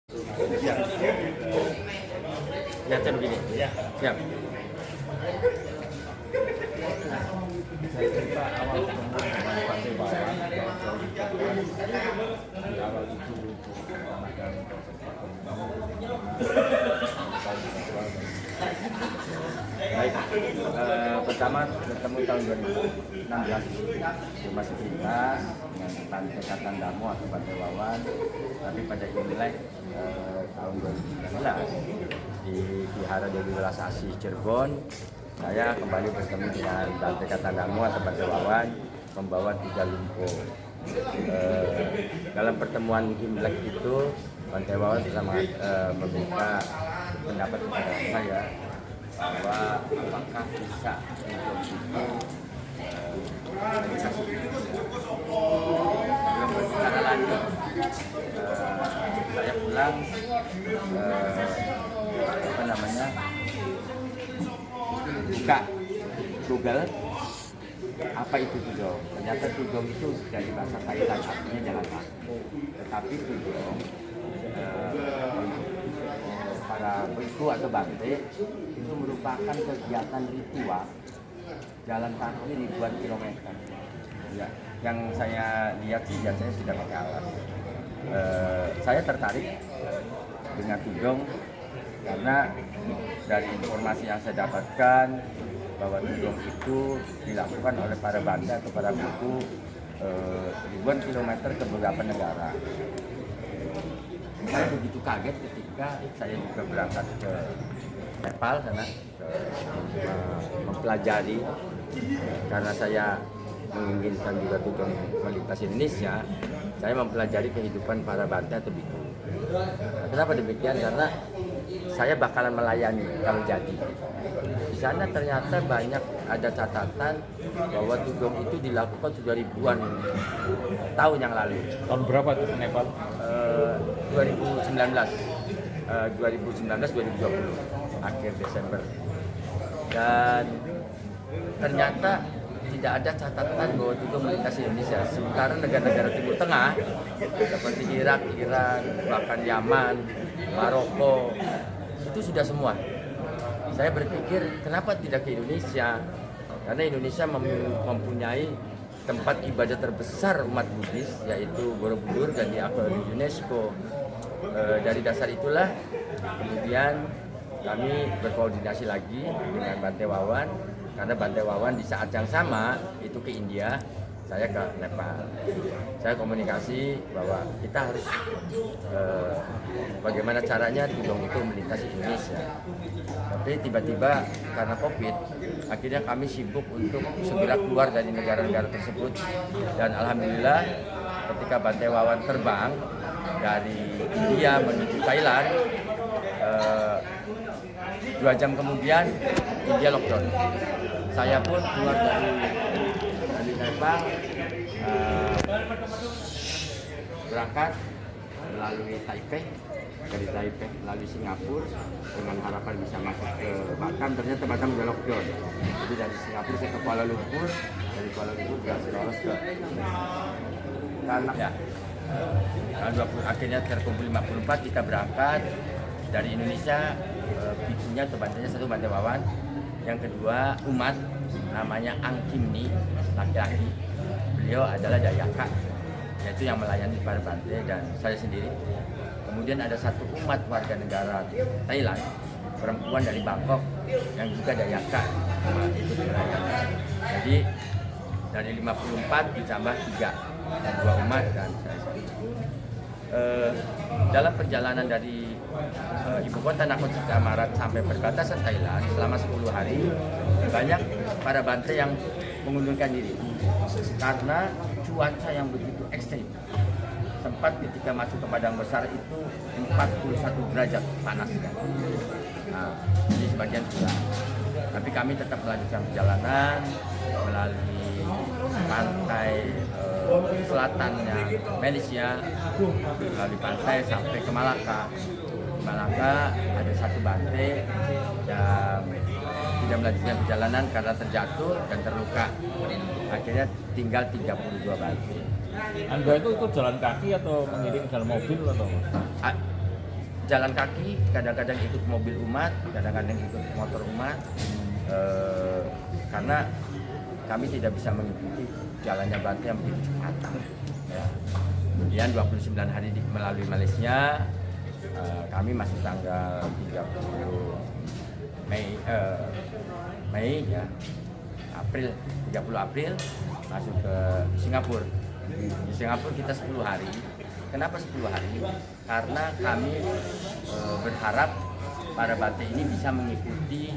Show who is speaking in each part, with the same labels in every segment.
Speaker 1: Siap. Lihatnya begini.
Speaker 2: Ya.
Speaker 1: Siap.
Speaker 2: Saya cerita awal ketemu dengan Pak Dewawan di awal itu melakukan proses
Speaker 1: Baik. Pertama bertemu tahun 2016 di Masjid Lintas dengan Pantai Katandamu atau Pantai Wawan. Tapi pada Imlek tahun 2019 di Vihara Dewi Welas Asih Cirebon, saya kembali bertemu dengan Pantai Katandamu atau Pantai Wawan membawa 3 lumpo. Dalam pertemuan Imlek itu Pantai Wawan telah meminta pendapat kepada saya bahwa apakah bisa untuk itu belum berbicara lanjut. Saya pulang buka Google apa itu tudong. Ternyata tudong itu dari bahasa Thailand artinya jalan kaki. Tetapi tudong para biku atau bante itu merupakan kegiatan ritual jalan kaki ribuan kilometer. Ya, yang saya lihat sih biasanya sudah pakai alas. Saya tertarik dengan tudong karena dari informasi yang saya dapatkan bahwa tudong itu dilakukan oleh para bante atau para biku ribuan kilometer ke beberapa negara. Saya begitu kaget ketika saya juga berangkat ke Nepal sana mempelajari, karena saya menginginkan juga tudong melintas Indonesia. Saya mempelajari kehidupan para bante atau biku. Nah, kenapa demikian? Karena saya bakalan melayani kalau jadi. Di sana ternyata banyak ada catatan bahwa tudong itu dilakukan sudah ribuan tahun yang lalu.
Speaker 2: Tahun berapa itu Nepal?
Speaker 1: 2019 2020 akhir Desember, dan ternyata tidak ada catatan bahwa tudong melintas Indonesia. Sementara negara-negara Timur Tengah seperti Irak, Iran, bahkan Yaman, Maroko itu sudah semua. Saya berpikir kenapa tidak ke Indonesia? Karena Indonesia mempunyai tempat ibadah terbesar umat Buddhis, yaitu Borobudur, dan diakui oleh UNESCO. Dari dasar itulah kemudian kami berkoordinasi lagi dengan Bante Wawan, karena Bante Wawan di saat yang sama itu ke India, saya ke Nepal. Saya komunikasi bahwa kita harus bagaimana caranya tudong itu melintasi Indonesia. Tapi tiba-tiba karena COVID, akhirnya kami sibuk untuk segera keluar dari negara-negara tersebut. Dan alhamdulillah ketika Bante Wawan terbang dari India menuju Thailand, 2 jam kemudian India lockdown. Saya pun keluar dari Nepal, berangkat melalui Taipei, dari Taipei melalui Singapura dengan harapan bisa masuk ke Batam. Ternyata Batam udah lockdown. Jadi dari Singapura saya ke Kuala Lumpur, dari Kuala Lumpur berhasil lolos ke karena ya, tahun 20, akhirnya terkumpul 54, kita berangkat dari Indonesia. Bikunya atau bantenya satu Bante Wawan, yang kedua umat namanya Angkimni, laki-laki. Beliau adalah Dayaka, yaitu yang melayani para bante, dan saya sendiri. Kemudian ada satu umat warga negara Thailand, perempuan dari Bangkok yang juga Dayaka, ikut melayani. Jadi dari 54 ditambah 3, 2 umat dan saya sendiri. Dalam perjalanan dari ibu kota Nakhon-Si Thammarat sampai perbatasan Thailand selama 10 hari, banyak para bante yang mengundurkan diri karena cuaca yang begitu ekstrim. Sempat ketika masuk ke padang besar itu 41 derajat panasnya. Nah, jadi sebagian pulang. Tapi kami tetap melanjutkan perjalanan melalui pantai selatannya Malaysia, melalui pantai sampai ke Malaka. Di Malaka ada satu bante yang tidak melanjutkan perjalanan karena terjatuh dan terluka. Akhirnya tinggal 32 bante.
Speaker 2: Anda itu jalan kaki atau mengiring dalam mobil atau?
Speaker 1: jalan kaki, kadang-kadang ikut mobil umat, kadang-kadang ikut motor umat, karena kami tidak bisa mengikuti jalannya Bante yang begitu cepat. Ya. Kemudian 29 hari melalui Malaysia, kami masuk tanggal 30 Mei ya, 30 April masuk ke Singapura. Di Singapura kita 10 hari. Kenapa 10 hari? Karena kami berharap para Bante ini bisa mengikuti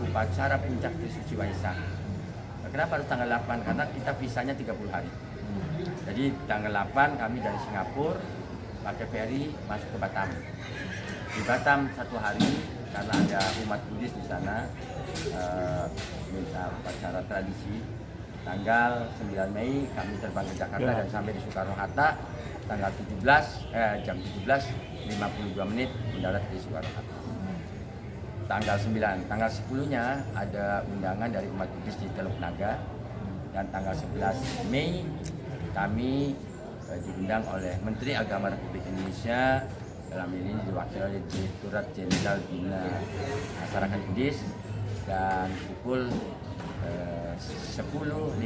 Speaker 1: upacara puncak Trisuci Waisak. Kenapa harus tanggal 8? Karena kita visanya 30 hari. Jadi tanggal 8 kami dari Singapura pakai ferry masuk ke Batam. Di Batam 1 hari karena ada umat Buddhis di sana, minta upacara tradisi. Tanggal 9 Mei kami terbang ke Jakarta dan sampai di Soekarno-Hatta. Tanggal 17 jam 17.52 mendarat di Soekarno-Hatta. Tanggal 9, tanggal 10-nya ada undangan dari umat Buddhis di Teluk Naga, dan tanggal 11 Mei kami diundang oleh Menteri Agama Republik Indonesia, dalam ini diwakili oleh Direktorat Jenderal Bina Masyarakat Buddhis, dan pukul 10.59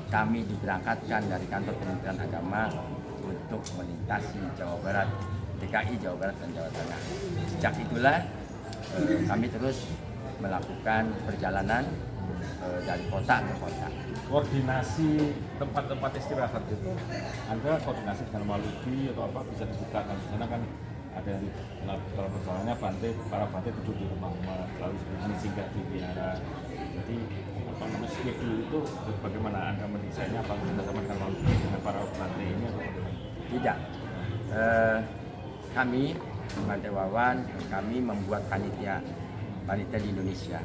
Speaker 1: kami diberangkatkan dari kantor Kementerian Agama untuk melintasi Jawa Barat, DKI, Jawa Barat, dan Jawa Tengah. Sejak itulah kami terus melakukan perjalanan dari kota ke kota.
Speaker 2: Koordinasi tempat-tempat istirahat itu, Anda koordinasi dengan Maluki atau apa bisa dibukakan? Di sana kan ada yang dalam perjalanannya para Bante tidur di rumah-rumah, lalu sebelumnya singgah di wihara. Jadi apa namanya schedule itu bagaimana Anda mendesainnya? Apa bersama dengan Maluki dengan para Bante ini atau bagaimana?
Speaker 1: Tidak. Kami Bante Wawan, kami membuat panitia di Indonesia.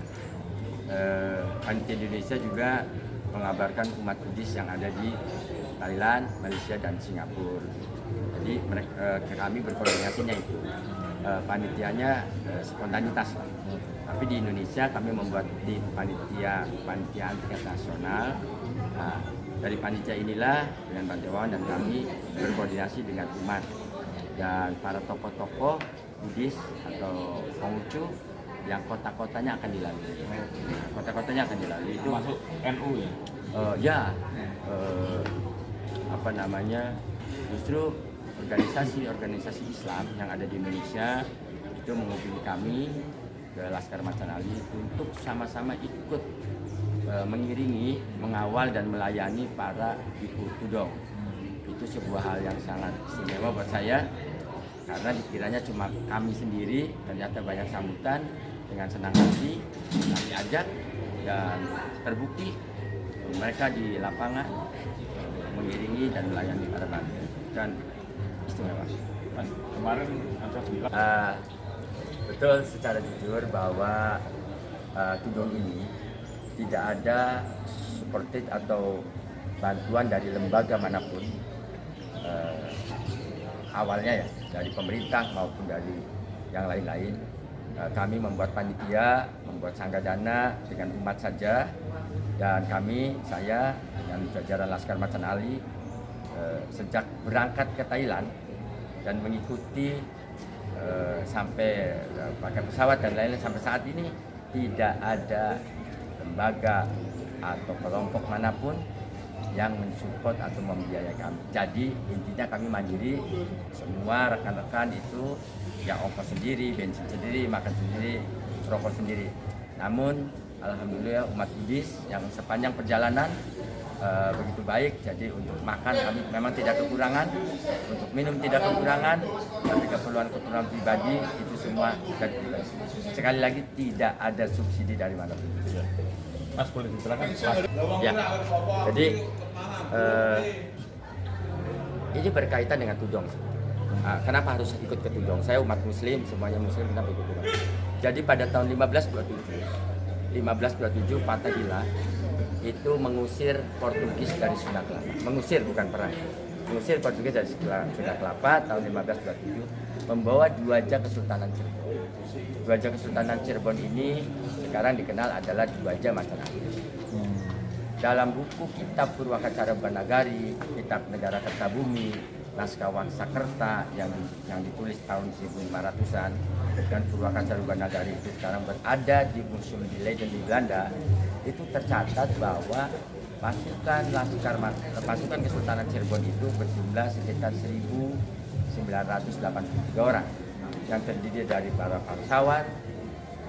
Speaker 1: Panitia di Indonesia juga mengabarkan umat Buddhis yang ada di Thailand, Malaysia, dan Singapura. Jadi kami berkoordinasinya itu. Panitianya spontanitas. Tapi di Indonesia kami membuat di panitia tingkat nasional. Nah, dari panitia inilah dengan Bante Wawan dan kami berkoordinasi dengan umat dan para tokoh-tokoh Buddhis atau Konghucu yang kota-kotanya akan dilalui. Kota-kotanya akan dilalui itu
Speaker 2: masuk NU ya?
Speaker 1: Apa namanya? Justru organisasi Islam yang ada di Indonesia itu menghubungi kami ke Laskar Macanali untuk sama-sama ikut mengiringi, mengawal dan melayani para Bhikkhu Tudong. Itu sebuah hal yang sangat istimewa buat saya, karena dikiranya cuma kami sendiri, ternyata banyak sambutan. Dengan senang hati kami ajak, dan terbukti mereka di lapangan mengiringi dan melayani para Bante, dan istimewa.
Speaker 2: Kemarin Anda bilang
Speaker 1: betul secara jujur bahwa Tudong ini tidak ada support atau bantuan dari lembaga manapun, awalnya ya dari pemerintah maupun dari yang lain-lain. Kami membuat panitia, membuat sanggadana dengan umat saja, dan saya dengan jajaran Laskar Macanali sejak berangkat ke Thailand dan mengikuti sampai pakai pesawat dan lain-lain sampai saat ini tidak ada lembaga atau kelompok manapun yang mensupport atau membiayai kami. Jadi intinya kami mandiri, semua rekan-rekan itu yang ongkos sendiri, bensin sendiri, makan sendiri, rokok sendiri. Namun alhamdulillah umat Buddhis yang sepanjang perjalanan begitu baik. Jadi untuk makan kami memang tidak kekurangan, untuk minum tidak kekurangan, tapi keperluan pribadi itu semua dari pribadi. Sekali lagi tidak ada subsidi dari mana-pun.
Speaker 2: Mas boleh dijelaskan?
Speaker 1: Ya, jadi ini berkaitan dengan Tudong. Kenapa harus ikut ke Tudong? Saya umat Muslim, semuanya Muslim, kenapa ikut Tudong? Jadi pada tahun 1527 Fatahillah itu mengusir Portugis dari Sunda Kelapa. Mengusir, bukan perang. Mengusir Portugis dari Sunda Kelapa tahun 1527, membawa Dwaja Kesultanan Cirebon. Dwaja Kesultanan Cirebon ini sekarang dikenal adalah Dwaja Macanali. Dalam buku kitab Purwakarta Banagari, kitab Negara Kertabumi, naskah Wangsakerta yang ditulis tahun 1500-an dan Purwakarta Rubanagari itu sekarang berada di Museum di Leiden di Belanda, itu tercatat bahwa pasukan Kesultanan Cirebon itu berjumlah sekitar 1.983 orang yang terdiri dari para bangsawan,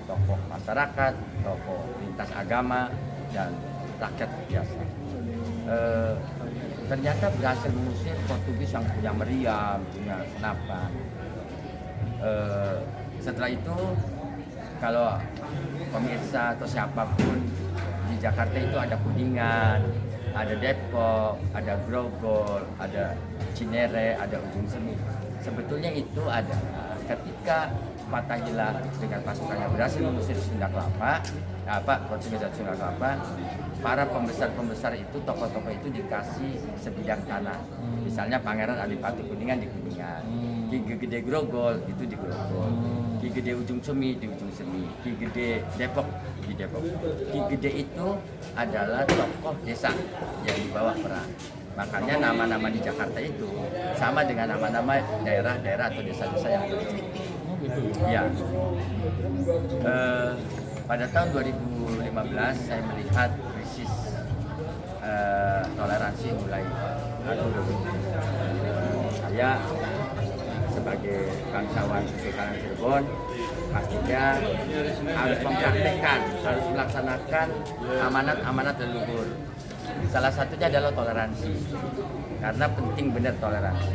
Speaker 1: tokoh masyarakat, tokoh lintas agama, dan rakyat biasa. Ternyata berhasil mengusir Portugis yang punya meriam, punya senapan. Setelah itu, kalau pemirsa atau siapapun di Jakarta itu ada Kuningan, ada Depok, ada Grogol, ada Cinere, ada Ujung Semi. Sebetulnya itu adalah ketika Fathahillah dengan pasukannya berhasil mengusir Sunda Kelapa, Portugis dan Sunda Kelapa, para pembesar-pembesar itu, tokoh-tokoh itu dikasih sebidang tanah. Misalnya Pangeran Adipati Kuningan di Kuningan, Ki Gede Grogol itu di Grogol, Ki Gede Ujung Semi di Ujung Semi, Ki Gede Depok di Depok. Ki Gede itu adalah tokoh desa yang dibawa perang. Makanya nama-nama di Jakarta itu sama dengan nama-nama daerah-daerah atau desa-desa yang ya. Pada tahun 2015 saya melihat krisis toleransi mulai turun. Saya sebagai bangsawan Kesultanan Cirebon pastinya harus mempraktekkan, harus melaksanakan amanat-amanat leluhur. Salah satunya adalah toleransi, karena penting benar toleransi.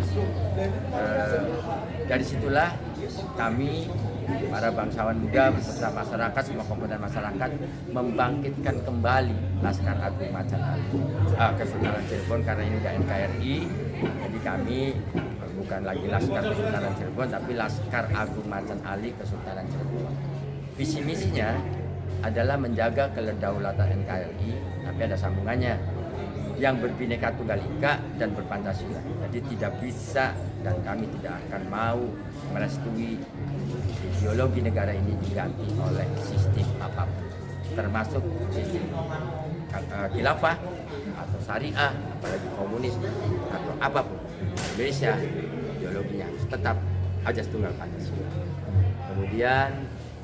Speaker 1: Dari situlah kami para bangsawan muda beserta masyarakat, semua komponen masyarakat membangkitkan kembali Laskar Agung Macan Ali Kesultanan Cirebon, karena ini udah NKRI. Jadi kami bukan lagi Laskar Kesultanan Cirebon, tapi Laskar Agung Macan Ali Kesultanan Cirebon. Visi misinya adalah menjaga kedaulatan NKRI, tapi ada sambungannya, yang berbineka tunggal ika dan berpancasila. Jadi tidak bisa dan kami tidak akan mau merestui ideologi negara ini diganti oleh sistem apapun, termasuk sistem khilafah atau syariah, apalagi komunis atau apapun. Indonesia ideologinya harus tetap Ajas Tunggal Pancasila. Kemudian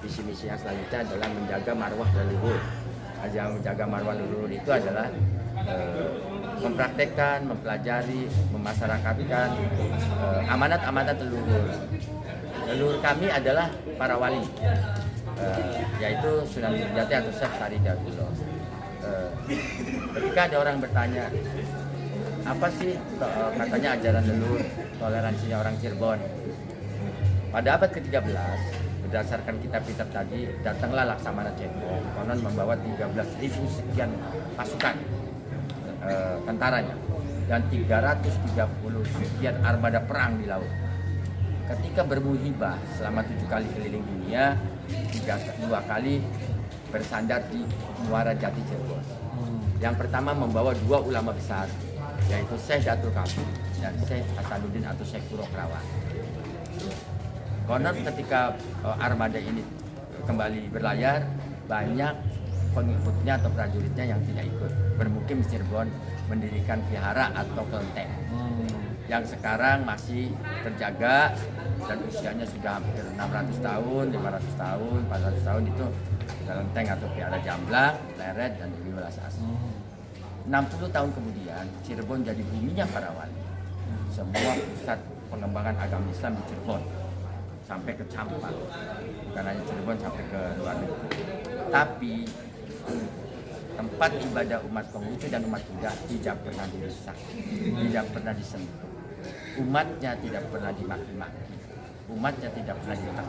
Speaker 1: visi misi yang selanjutnya adalah menjaga marwah leluhur. Yang menjaga marwah leluhur itu adalah mempraktekkan, mempelajari, memasyarakatkan amanat-amanat leluhur. Leluhur kami adalah para wali, yaitu Sunan Gunung atau Syekh Sari Daulullah. Ketika ada orang bertanya, apa sih katanya ajaran leluhur, toleransinya orang Cirebon? Pada abad ke-13, berdasarkan kitab-kitab tadi, datanglah Laksamana Cengho, konon membawa 13.000 sekian pasukan tentaranya dan 330 sekian armada perang di laut. Ketika bermuhibah selama 7 kali keliling dunia, 2 kali bersandar di Muara Jati Cirebon. Yang pertama membawa 2 ulama besar, yaitu Syekh Datul Kabir dan Syekh Hasanuddin atau Syekh Purokrawan. Konon ketika armada ini kembali berlayar, banyak pengikutnya atau prajuritnya yang tidak ikut, bermukim di Cirebon, mendirikan vihara atau kelenteng yang sekarang masih terjaga dan usianya sudah hampir 600 tahun, 500 tahun, 400 tahun. Itu kelenteng atau vihara Jamblang, Leret, dan Dewi Welas Asih. 60 tahun kemudian Cirebon jadi buminya para wali. Semua pusat pengembangan agama Islam di Cirebon sampai ke Campang, bukan hanya Cirebon, sampai ke luar negeri. Tapi tempat ibadah umat Konghucu dan umat Buddha tidak pernah dirusak, tidak pernah disentuh. Umatnya tidak pernah dimaki-maki, umatnya tidak pernah ditekan.